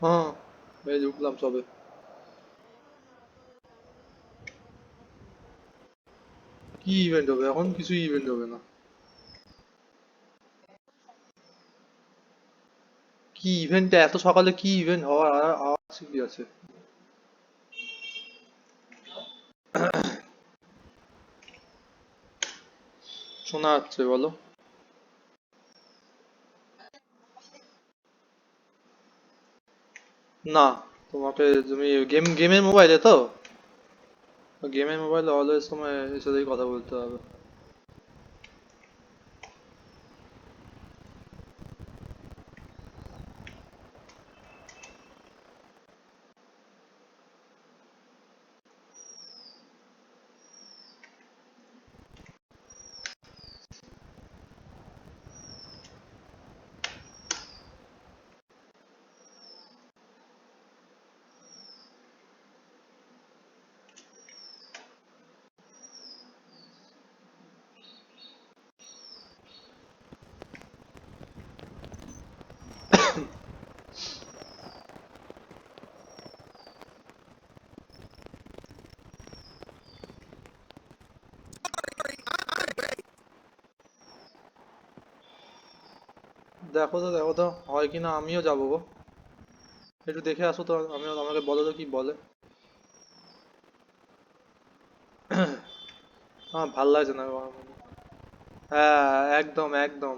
হ্যাঁ, এই ঢুকলাম সবে। কি ইভেন্ট হবে এখন? কিছু ইভেন্ট হবে না। কি ইভেন্ট এত সকালে? কি ইভেন্ট হওয়ার আর আওয়াজ কি আছে? শোনা যাচ্ছে, বলো। না, তোমাকে তুমি গেমের মোবাইলে তো? গেমের মোবাইলে অলওয়েজ তোমার এর সাথেই কথা বলতে হবে। দেখো তো হয় কিনা, আমিও যাবো গো। একটু দেখে আসো তো, আমিও, আমাকে বলো তো কি বলে। আমার ভাল লাগছে না গো। হ্যাঁ, একদম একদম।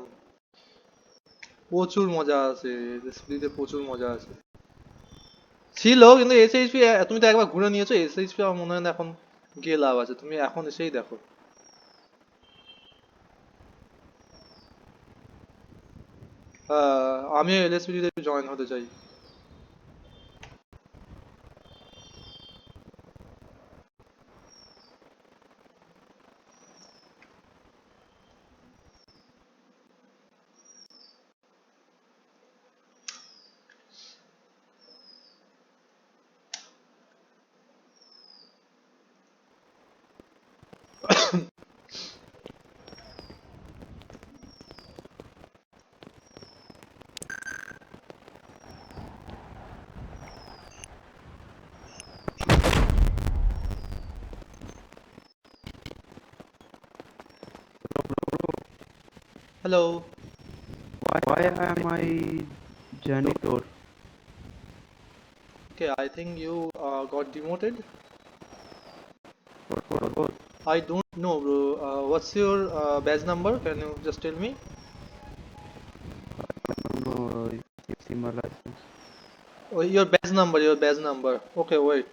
প্রচুর মজা আছে, স্প্লিতে প্রচুর মজা আছে। ছিল, কিন্তু এসএইচপি তুমি তো একবার ঘুরে নিয়েছো। এসএইচপি আমার মনে হয় না এখন গিয়ে লাভ আছে, তুমি এখন এসেই দেখো। আমিও এলএসপি তে জয়েন হতে চাই। Hello. Why am I janitor? Okay, I think you got demoted. What? I don't know, bro. What's your badge number? Can you just tell me? I don't know. It's in my license. Oh, your badge number, your badge number. Okay, wait.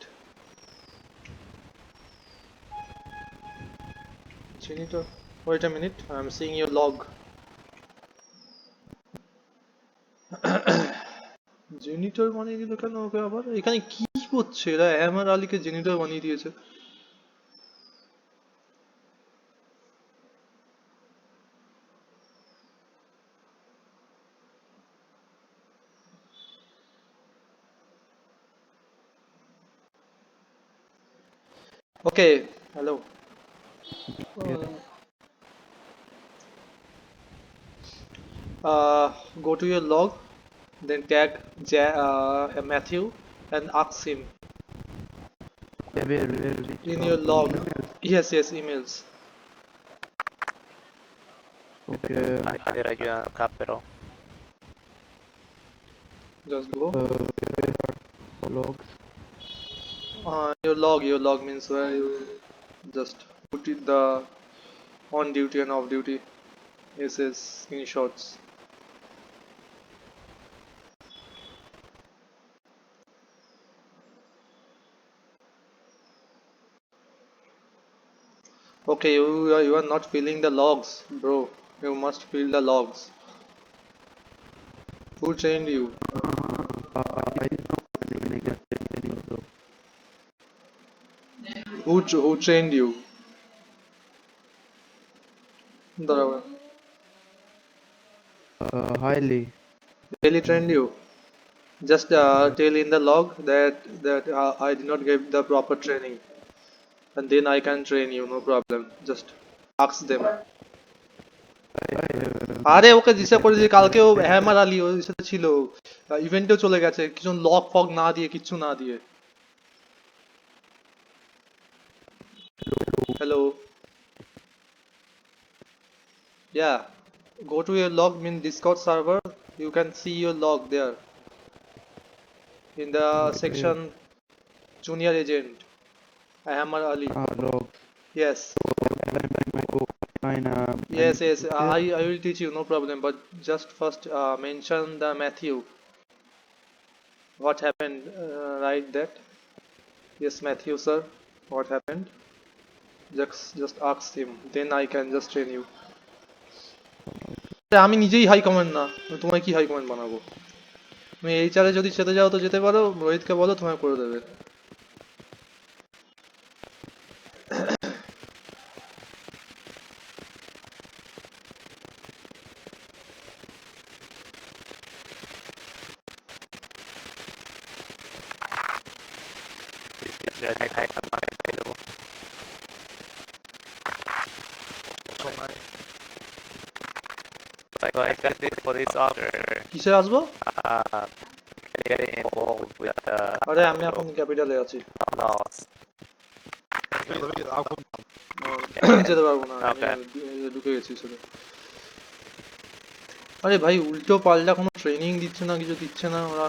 Janitor. Wait a minute. I'm seeing your log. জেনিটর বানিয়ে দিল কেন ওকে আবার? এখানে কি করছে এরা? Hammer আলীকে জেনিটর বানিয়ে দিয়েছে। ওকে, hello. Yes. Go to your log, then tag Matthew and ask him Where which in your log? In log. emails? Yes, yes, emails. Okay. Era io acá, pero Just go. Where are logs? Your log means where you just put it the on duty and off duty. Yes, yes, screenshots. Okay, you are not filling the logs, bro. You must fill the logs. Who trained you? I know I get training also. Who trained you? দাঁড়াও। Highly. Really trained you? Just tell in the log that I did not give the proper training, and then I can train you. No problem. Just ask them. আরে ওকে জিজ্ঞাসা করে যে কালকেও hammer Ali ওর সাথে ছিল, ইভেন্টেও চলে গেছে কিছু লক ফক না দিয়ে, কিচ্ছু না দিয়ে। Hello, yeah, go to your log in Discord server, you can see your log there in the section junior agent Ahmad Ali. log. Yes, Fine. yes, yes, I will teach you, no problem, but just first mention the Matthew, what happened, write that. Yes, Matthew sir, what happened, just ask him, then I can just train you. আমি নিজেই high command না, আমি তোমায় কি high command বানাবো? তুমি এইচআরে যদি যেতে যাও তো যেতে পারো, রোহিতকে বলো তোমায় করে দেবে। So I got this police officer কিসে আসবো? getting involved with the আরে আমি এখন ক্যাপিটালে আছি, laws. যেতে পারবো না, আমি Okay. ঢুকে গেছি শুধু। আরে ভাই উল্টো পাল্টা কোনো ট্রেনিং দিচ্ছে না, কিছু দিচ্ছে না ওরা।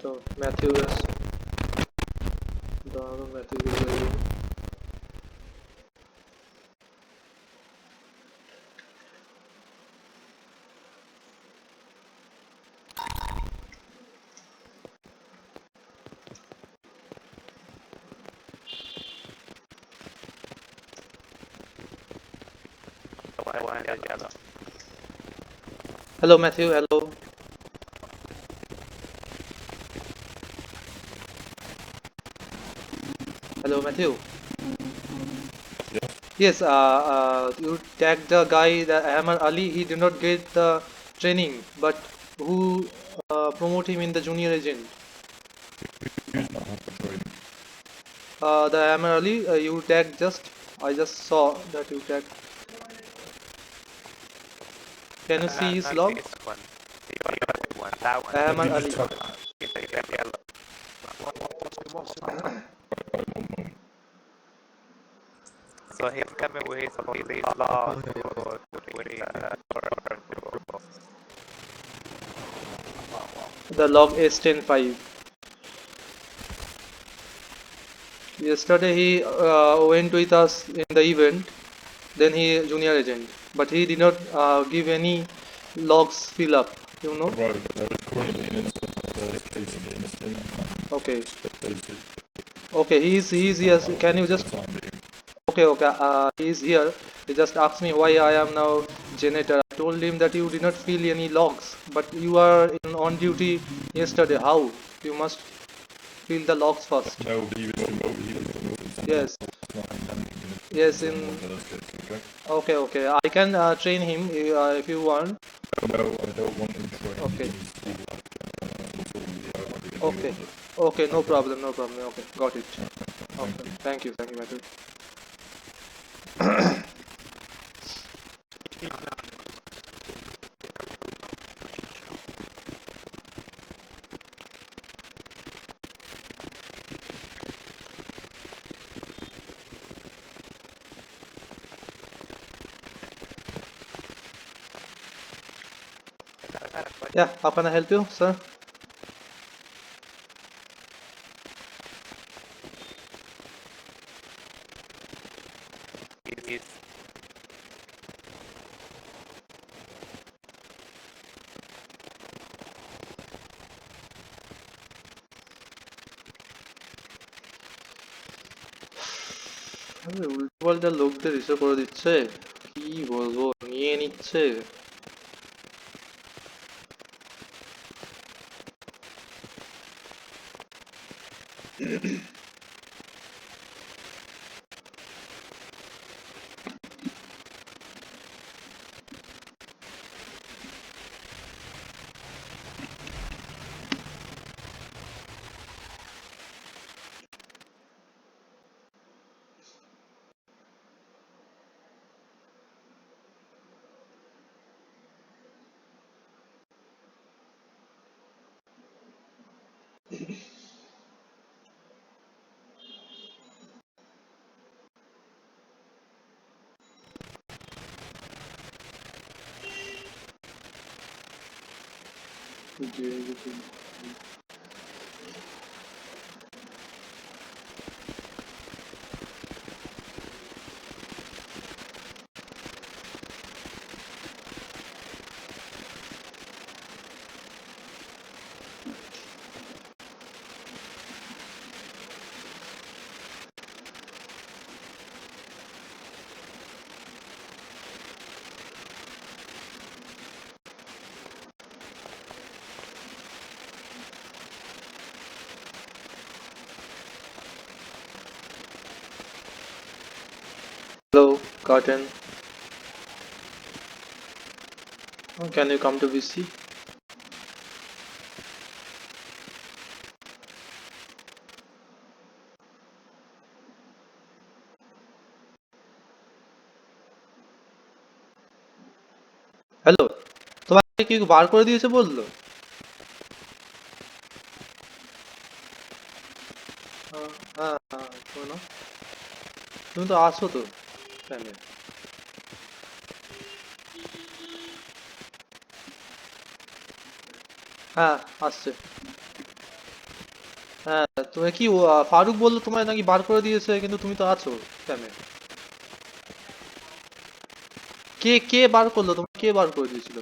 তো ম্যাথিউ দাঁড়ানো, Matthew hello Matthew, hello. Hello, Matthew. Yes, you tagged the guy, the Ahmad Ali. He did not get the training, but who promote him in the junior agent? The Ahmad Ali, you tagged just. I just saw that you tagged. Can you see his Not log? this one. The other one, that one. Ahmad Ali. So he's coming with his police law with The log S105. Yesterday he went with us in the event. Then he junior agent, but he did not give any logs fill up. You know? Right, there is currently an incident of the case of the innocent. Okay. Okay, he's here. Can you just? Okay, okay. He's here. He just asked me why I am now janitor. I told him that you did not fill any logs, but you are on duty yesterday. How? You must fill the logs first. No, he was remote. He was remote. Yes. Yes. In. Okay. Okay, okay. I can train him if you want. No, I don't want him trained. Okay. He needs to be like, Okay. Okay, no problem, no problem. Okay, got it. Okay, thank you, Matthew. Yeah, how can I help you, sir? his উল্টোপাল্টা লোকদের ইসে করে দিচ্ছে, কি বলবো, নিয়ে নিচ্ছে। Hello, Curtain. Can you come to VC? Hello, তোমাকে কি বার করে দিয়েছে বললো? হ্যাঁ হ্যাঁ, শোনো, তুমি তো আসো তো টাইমে। হ্যাঁ, আসছে। হ্যাঁ, তুমি কি ফারুক বললো তোমায় নাকি বার করে দিয়েছে, কিন্তু তুমি তো আছো টাইমে। কে কে বার করলো তোমাকে, কে বার করে দিয়েছিল?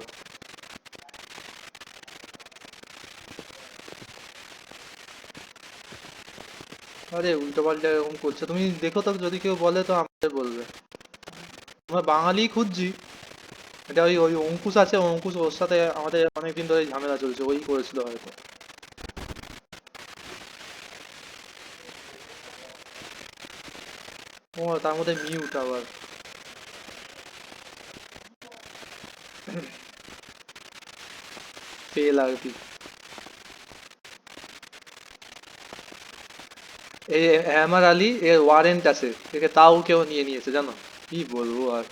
আরে উল্টো পাল্টা এরকম করছে, তুমি দেখো তো, যদি কেউ বলে তো আমাদের বলবে। আমরা বাঙালি খুঁজছি। এটা ওই ওই অঙ্কুশ আছে, অঙ্কুশ, ওর সাথে আমাদের অনেকদিন ধরে ঝামেলা চলছে, ওই করেছিল হয়তো। ও তার মধ্যে মিউট আবার। ফেল আর কি। এই হ্যামার আলী এর ওয়ারেন্ট আছে, একে তাও কেউ নিয়ে নিয়েছে জানো, কি বলবো আর।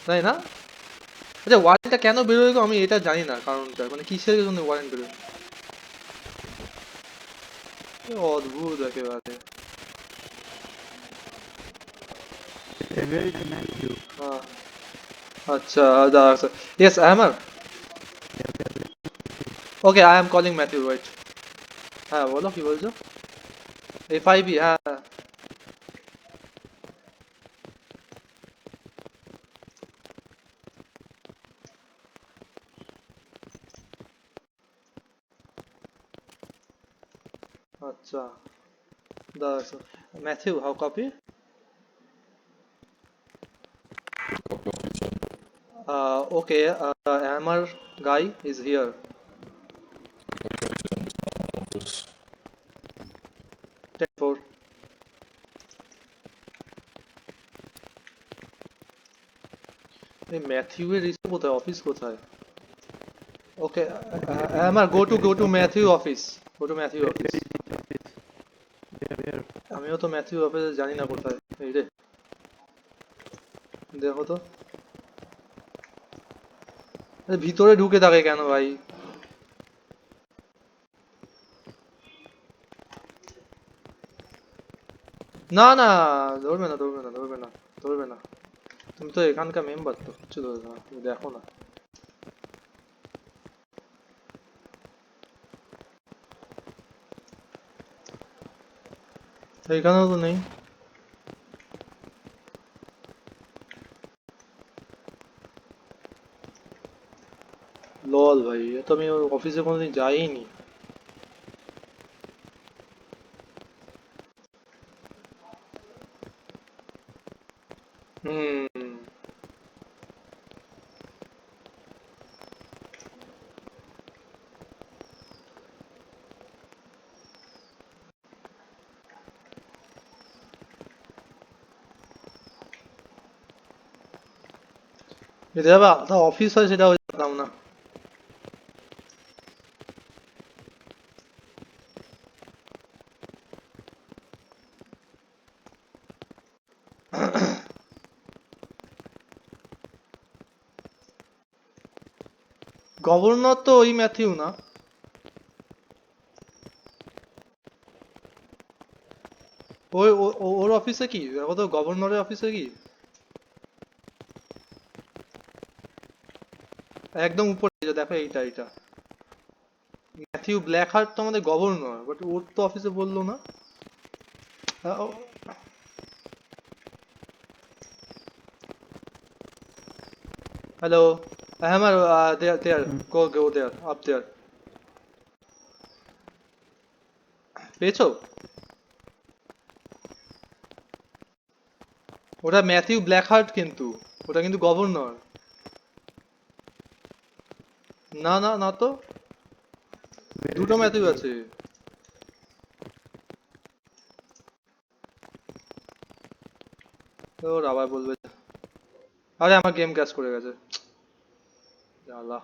তাই না? আচ্ছা, ওয়ারেন্টটা কেন বেরোয় গো? আমি এটা জানি না কারণটা, মানে কিসের জন্য ওয়ারেন্ট বেরোয়। এ অদ্ভুত একেবারে। Where is Matthew? হ্যাঁ, আচ্ছা, দাঁড়া। Yes hammer. Okay, I am calling Matthew, wait. হ্যাঁ বলো, কি বলছো? FIB, হ্যাঁ হ্যাঁ। আচ্ছা, দাঁড়া। Matthew, how copy? Copy of each other. Okay, Hammer guy is here. Location, office. 10-4. এই ম্যাথিউ এর রিসে কোথায়, অফিস কোথায়? ওকে, Hammer, go to Matthew office, go to Matthew office. Where? আমিও তো ম্যাথিউ অফিস জানি না কোথায়, এই রে, দেখো তো। আরে ভিতরে ঢুকে থাকে কেন ভাই? না না, ধরবে না, ধরবে না, ধরবে না, ধরবে না। তুমি তো এখানকার মেম্বার, তো কিছু ধরবে না, তুমি দেখো না। এইখানেও তো নেই। লল ভাই, এ তো আমি অফিসে কোনোদিন যাইনি। হুম। যদি আবার আলাদা অফিস হয় সেটা জানতাম না। গভর্নর তো ওই ম্যাথিউ না? ওর অফিসে কি? ও তো গভর্নরের অফিসে কি? একদম উপরে যে দেখো, এইটা ম্যাথিউ ব্ল্যাক হার্ট তো আমাদের গভর্নর, বাট ওর তো অফিসে বললো না। হ্যালো, হ্যামার, দেয়ার, গো দেয়ার, আপ দেয়ার। পেয়েছো? ওটা ম্যাথিউ ব্ল্যাক হার্ট, কিন্তু ওটা কিন্তু গভর্নর। না না না তো, দুটো ম্যাথিউ আছে। ওর আবার বলবে, আরে আমার গেম ক্র্যাশ করে গেছে, জ্বালা।